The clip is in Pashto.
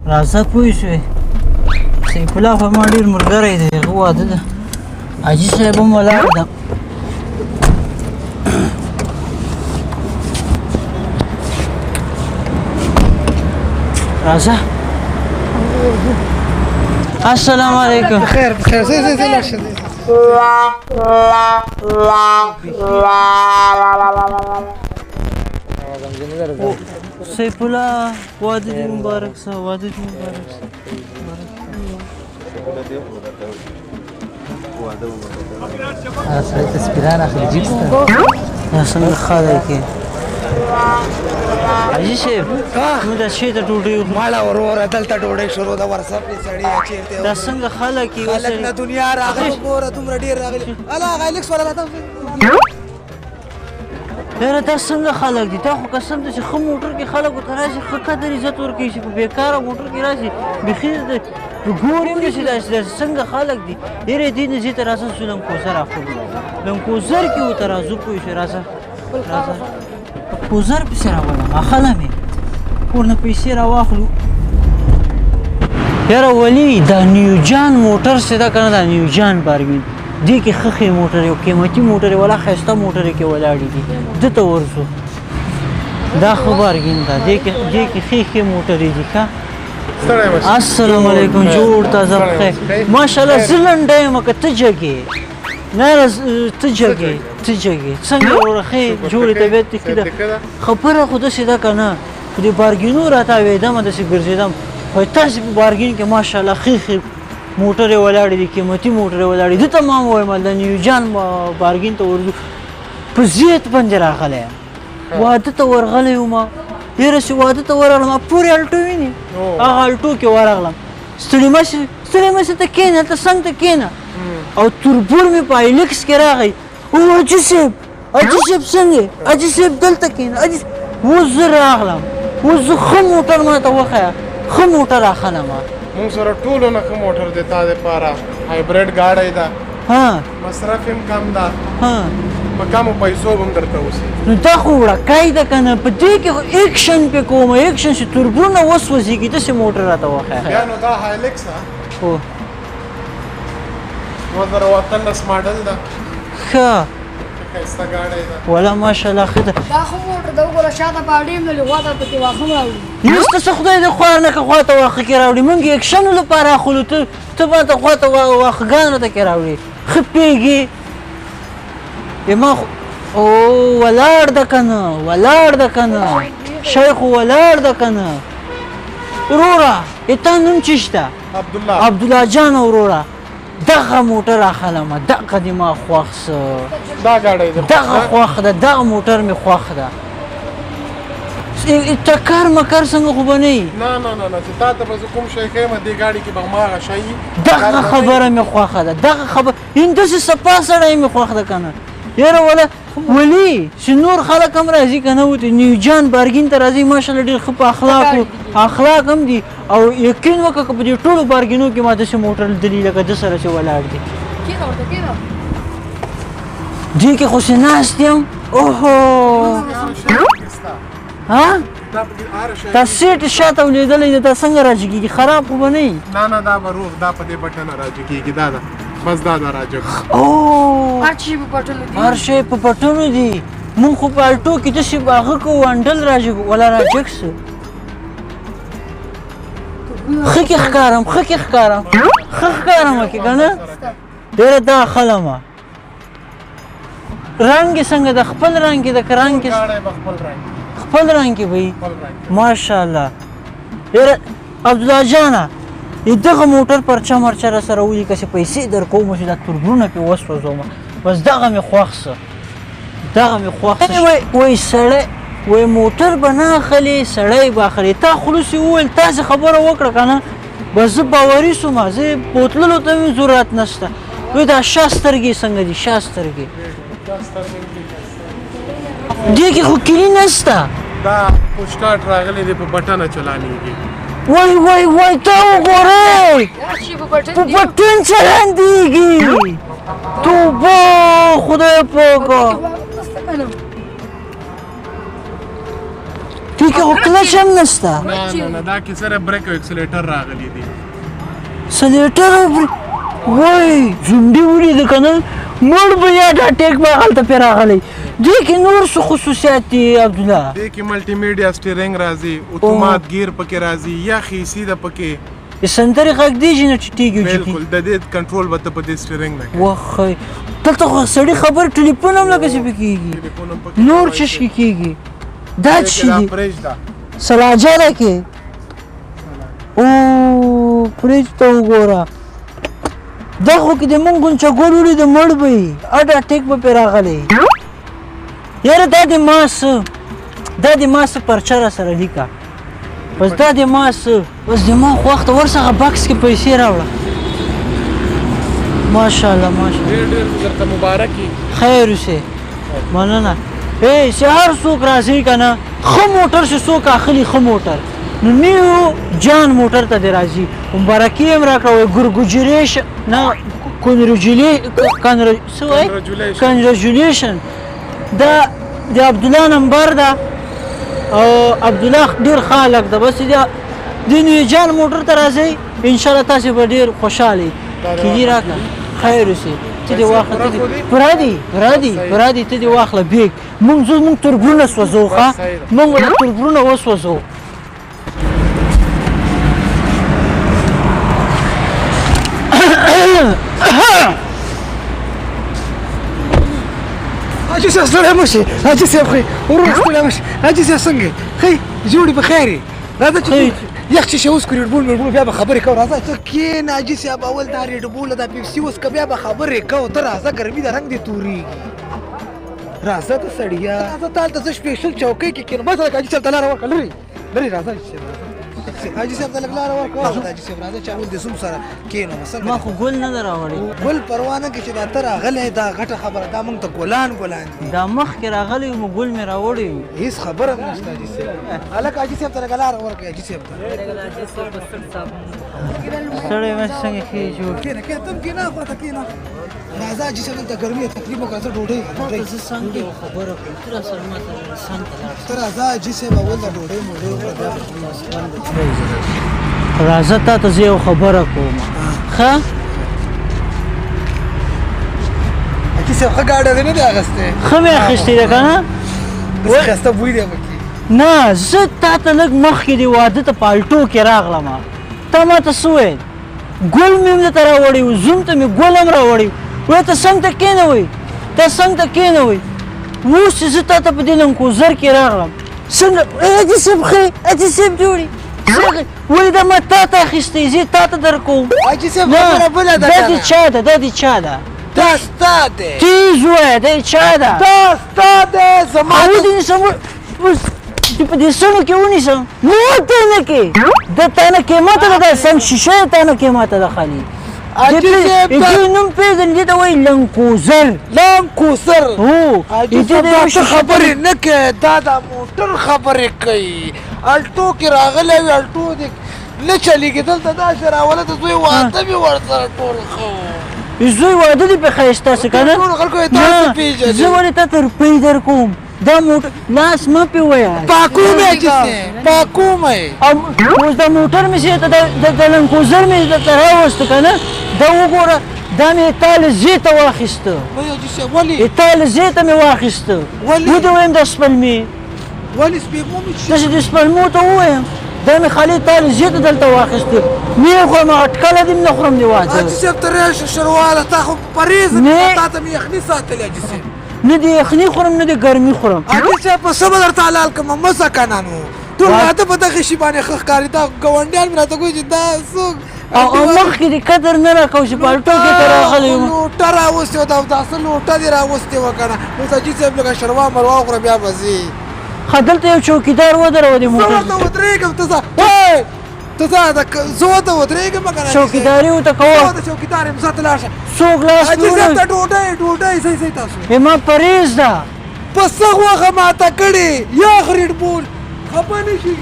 راځه پوه شوې سیف الله خو ما ډېر ملګری دی هغه واده ده حاجي صاحب هم ولاړ ده راځه السلام علیکم بخیر بخیر زه لاشه سیف الله واده دې مبارک شه واده دې مبارک شه سړی تسبیران اخلي جیب سته دا څنګه خاله کې حاجي صاحب موږ دا شی ته ډوډۍ وخورو ماړه وروره دلته ډوډۍ شروع ده ورسپې سړی چیرته دا څنګه خاله کې خلک نه دنیا راغلي ګوره دومره ډېر راغلي الا هغه لیکس ولا راته یاره دا څنګه خلک دي دا خو قسم ته چې ښه موټر کې خلکو ته راشي ښه قدر عزت ورکوي چې په بېکاره موټر کې راشي بیخي ګورې هم نشي داسې څنګه خلک دي ډېرې دې نه زه ته راځه سو لنکوزر اخلو لنکوزر کې ورته راځو پوه شوې راځه راځه په کوزر پسې راولم اخله مې کور نه پیسې راواخلو یاره ولي دا نیوجان موټر چې ده که نه دا نیوجان بارګین دې کې ښه ښې موټر یو قیمتي موټر یې ولا ښایسته موټر کې ولاړې دي ده ته ورځو دا ښه بارګین ده دې کې ښې ښې موټرې دي ښه السلام علیکم جوړ تازه بخیر ماشاءالله زه لنډه یم که ته جګې نه ته جګې څنګه وروره ښې جوړې طبیعت دې ښه ده خبره خو داسې ده که نه په دې بارګینو راته اورېدمه داسې ګرځېدم وایي تاسې په بارګین کې ماشاءالله ښې موټرې ولاړې دي قیمتي موټرې ولاړې دي ته ما ووایم د نیوجان بارګین ته ورځو په زیت باندې راغلی یم واده ته ورغلی وم ډېره چې واده ته ورغلم پورې الټو وینې هغه الټو کې ورغلم ستړي مشې ته کښېنه هلته څنګ ته کښېنه او تربور مې په ایلکس کې راغی حاجي صاحب څنګه حاجي صاحب دلته کښېنه اوس زه راغلم اوس زه ښه موټر ماته وښیه ښه موټر راخلم مونږ سره ټولو نه ښه موټر دی تا دپاره هایبریډ ګاډی ده مصرف هم کم ده په کمو پیسو به هم درته اوسي نو دا خو وړکی ده که نه په دې کې خو ایکشن پې کوم ایکشن چې تربرونه وسوځېږي داسې موټر راته وښیه بیا نو دا هایلکس ده هو 2018 ماډل ده ښه ښایسته ګاډی ده والا ماشاءالله ښه ده دا خو موټر ده وګوره شاته باډۍ هم لري خوا ته پکې واښه هم راوړي نسته څه خدای دې خوا نه که خوا ته واښه کې راوړي موږ ایکشنو لپاره اخلو ته ماته خوا ته واښهګانو ته کې راوړي ښه پوهېږي ما خو ولاړ ده که نه شی خو ولاړ ده که نه وروره تا نوم څه شته عبدالله جان وروره دغه موټر راخلمه دغه دې ما خوښ څه دا ګاډی ده دغه خوښ ده دغه موټر مې خوښ ده ټکر مکر څنګه خو به نه وي نه چې تا ته به زه کوم شی ښیم دې ګاډي کې به هماغه شی دغه خبره مې خوښه ده دغه خبره داسې صفا سړی مې خوښ ده که نه یاره ولي چې نور خلک هم راځي که نه وته نیوجان بارګین ته راځي ماشاءالله ډېر ښه په اخلاق هم دي او یقین وکړه که په دې ټولو بارګینو کې ما داسې موټر لیدلي لکه ده سره چې ولاړ دي دې کې خو چې ناست یم اوهو دا سیټ شاته ولیدلی دی دا څنګه راجګېږي خراب خو به نه وي نه دا به روغ دا په دې بټنه راجګېږي دا ده بس دا راجګ هر شی په بټنو دي مونږ خو په الټو کې داسې هغه کوو انډل راجګ ولا راجګ څه ښه کې ښکارم ښه کې که نه ډېره دا اخلمه رنګ یې څنګه ده خپل رنګ کې ده که رنګ کې خپل رنګ کې به وي ماشاءالله ډېره عبدالله جانه دغه موټر پرچه مرچه را سره ولیکه چې پیسې در کوم چې دا تربرونه پې وسوځومه بس دغه مې خوښ څه وایي سړی وایي موټر به نه اخلي سړی به اخلي تا خلوص یې وویل تاسې خبره وکړه که نه بس زه باوري شوم زه بوتللو ته مې ضرورت نشته وایي دا شا سترګې څنګه دي شا سترګې دې کې خو کلي نشته دا پوسټارټ راغلی دی په بټنه چلانېږي وای تا وګورئ په بټن چلندېږي توبه خدای پاکه دې کې خو کلچ هم نشته نه دا کې سره بریک او اکسلیټر راغلی دی سلیټر وای زومډي ولید کنه مړ به یا دا ټیک به هلته پې راغلی دې کې نور څه خصوصیات دي عبدالله دې کې ملټي میډیا سټیرنګ راځي اتومات گیر پکې راځي یا خیسي ده پکې سندرې غږ دیږي نه ټیټېږي بالکل د دې کنټرول به ته په دې سټیرنګ نه کوې وخی دلته خو سړي خبر ټلیفون هم لکه چې پې کېږي ټلیفون هم پکې نور څه شي کېږي دا څه شي دي فریج ده سلاجه ده کې او فریج ته وګوره دا خو کې د مونږ غونچه ګل ولید مړ به وي اډه ټیک به پې راغلی یاره دا د ما څه پرچه را سره لیکه بس دا د ما بس د ما خو وخته ورڅخه بکس کې پیسې راوړه ماشاءالله ماشاءالله ډېر درته مبارک وي خیر اوسې مننه چې هر څوک راځي که نه ښه موټر چې څوک اخلي ښه موټر نو نیو جان موټر ته دې راځي مبارکي هم راکړه وایي ګرګوجریشن نه کنګریجولیشن دا د عبدالله نمبر ده او عبدالله ډېر ښه هلک ده بس د نیو جان موټر ته راځئ انشاءالله تاسې به ډېر خوشحاله کیلي راکړه خیر اوسې ته دې واخله برادي ته دې واخله بیګ موږ تربرونه سوځو ښه موږ به تربرونه وسوځو حاجي صاحب ستړی مه شې حاجي صاحب ښې ورور ستړی مه شې حاجي صاحب څنګه ښې جوړې په خیر یې راځه چې یخ چې اوس کړي ریډبول میډبول بیا به خبرې کوو راځه ته کښېنه حاجي صاحب اول دا ریډبول دا پیپسي اوس که بیا به خبرې کوو ته راځه ګرمي د رنګ دې تورېږي راځه ته سړیه راځه تا هلته زه سپېشل چوکۍ کې کښېنم بس لکه حاجي صاحب ته لاره ورکړه لرې راځه حاجي صاحب ته لږ لاره ورکړه حاجي صاحب راځه چې اول دې زوم سره کښېنو ما خو ګل نه ده راوړی ګل پروا نه کې چې دا ته راغلی دا غټه خبره دا موږ ته ګلان دي دا مخکې راغلی وم ګل مې راوړی و هېڅ خبره هم نشته حاجي صاحب هلکه حاجي صاحب ته لږه لاره ورکړئ حاجي صاحب ته سړی مې څنګه ښې جوړ کښېنه ته هم کښېنه خواته کښېنه راځه حاجي صاحب دلته ګرمي تکلیف وکړه زه ډوډۍ زه څنګ کې خبره کړم ته راسره ماته څنګ ته لاړ ته راځه حاجي صاحب اول د ډوډۍ موډۍ وکړه بیا راځه تا ته زه یو خبره کوم ښه حاجي صاحب ښه ګاډی دې نه دی اخیستی ښه مې اخیستې ده که نه داسې ښایسته بوی دی پکې نه زه تا ته لږ مخکې د واده ته پالټو کې راغلم تا ما ته څه ویل ګل مې هم درته راوړی و زوم ته مې ګل هم راوړی وایي ته څنګ ته کښېنوئ اوس چې زه تا ته په دې لنکوزر کې راغلم څنګه حاجي صاحب ښې حاجي صاحب جوړې ولې دا ما تا ته اخیستی زه تا ته در کوم حاجي صاحب خبره بله ده دا د چا ده دا ستا دی تیز وایه دا چا ده دا ستا دی زما ونیسم اوس په دې سڼو کې ونیسم نه ته نه کې د تا نه کې ماته ده دا سم شیشه یې تا نه کې ماته ده خالي حاجي صاحب دې نوم پېژنې دې ته وایي لنکوزر هو حاجي صاحب دا ته خبرې نه کوې دا د موټر خبرې کوي الټو کې راغلی وي الټو دې نه چلېږي دلته دا چې راوله د زوی واده مې ورسره ټول ښه زوی واده دې پې ښایسته سه که نه ټولو خلکو یې تاسې پېژني زه ولې تا ته روپۍ در کوم دا موټر لاس مه پې وایه پاکوم یې حاجي صاحب پاکوم یې اوس دا موټر مې چې د لنکوزر مې درته راوسته که نه دا وګوره دا مې تا له زې ته واخیسته حاجي صاحب ولې تا له زې ته مې واخیسته ودې وایم دا سپلمې ولې سپېږمو مې داسې د سپلمو ته ووایم دا مې خالي تا له زې ته دلته واخیسته نه یې خورم اټکله دې نه خورم دې واده حاجي صاحب ته راشه شرواله تا خو پرهېز تا ته مې یخني ساتلې حاجي صاحب نه د یخني خورم نه د ګرمي خورم حاجي صاحب په څه به درته حلال کړم مه ځه که نه نو ټول راته په دغه شي باندې ښه ښکاري دا ګاونډیان مې راته ګوي چې دا څوک او مخکې دې قدر نه راکوو چې پالټو کې ته راغلی یم لوټه راوستې وه دا څه لوټه دې راوستې وه که نه اوس حاجي صاحب لږه شروا مروا وخوره بیا به ځې ښه دلته یو چوکیدار ودروه دې زه موټر ورته ودرېږم ته ځه ته ځه زه ورته ودرېږم که نه چوکیداري ورته کوه زه ورته چوکیدار یم ځه ته لاړ شه څوک لاس حاجي صاحب ته ډوډۍ صحیح تاسو ما پرهېز ده په څه غوښه ماته کړې یا ریډبول خفه نه شي